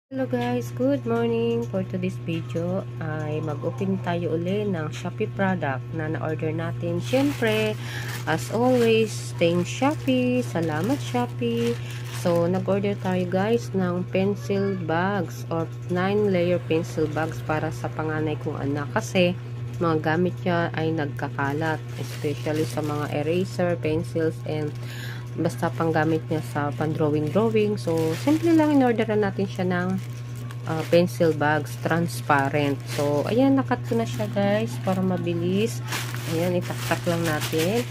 Hello guys, good morning. For today's video ay mag-open tayo uli ng Shopee product na na-order natin. Siyempre, as always, thanks Shopee. Salamat Shopee. So, nag-order tayo guys ng pencil bags or 9-layer pencil bags para sa panganay kong anak. Kasi, mga gamit niya ay nagkakalat. Especially sa mga eraser, pencils, and basta pang gamit niya sa pan-drawing. So, simple lang in-orderan natin siya ng pencil bags, transparent. So, ayan, nakat ko na siya guys, para mabilis. Ayan, itaktak lang natin.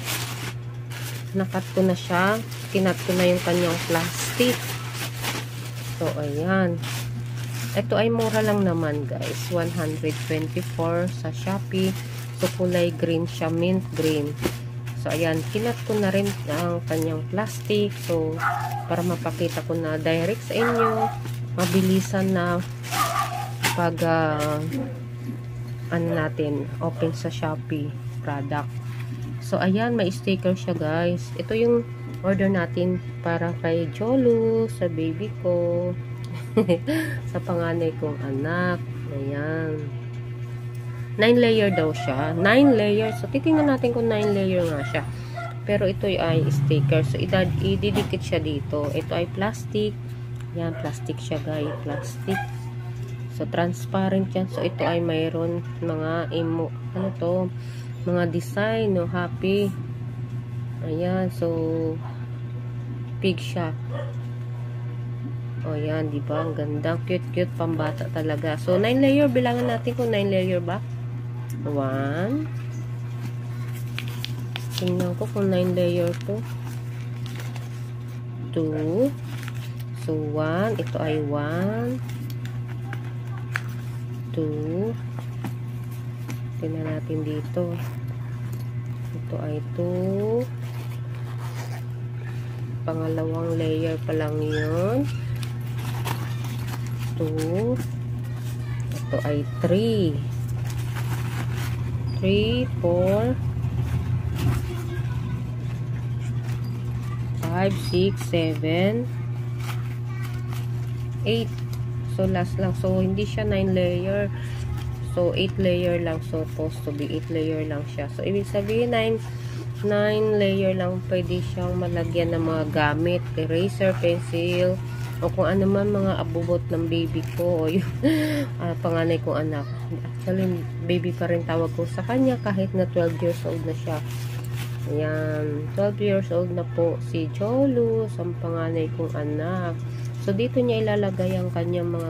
Nakat ko na siya. Kinat ko na yung kanyang plastic. So, ayan. Ito ay mura lang naman guys. 124 sa Shopee. So, kulay green siya, mint green. So, ayan, kinat ko na rin ang kanyang plastic. So, para mapakita ko na direct sa inyo, mabilisan na pag ano natin, open sa Shopee product. So, ayan, may sticker siya guys. Ito yung order natin para kay Jolu, sa baby ko, sa panganay kong anak. Ayan. 9-layer daw siya. 9 layer. So, titingnan natin kung 9-layer nga siya. Pero ito ay sticker. So, ididikit siya dito. Ito ay plastic. Yan, plastic siya guys. Plastic. So, transparent yan. So, ito ay mayroon mga ano to? Mga design, no? Happy. Ayan. So, pig siya. O, yan. Diba? Ang ganda. Cute, pambata talaga. So, 9-layer. Bilangan natin kung 9-layer ba? 1. Tingnan ko kung 9-layer to. 2. So, 1. Ito ay 1. 2. Tingnan natin dito. Ito ay 2. Pangalawang layer pa lang yun. 2. Ito ay 3. 3, 4, 5, 6, 7, 8. So, last lang. So, hindi siya 9 layer. So, 8 layer lang. So, supposed to be 8 layer lang siya. So, ibig sabihin, 9 layer lang pwede siyang malagyan ng mga gamit. Eraser, pencil, o kung ano man mga abubot ng baby ko o yung panganay kong anak. Actually, baby pa rin tawag ko sa kanya kahit na 12 years old na siya. Ayan, 12 years old na po si Jolu, sa panganay kong anak. So, dito niya ilalagay ang kanyang mga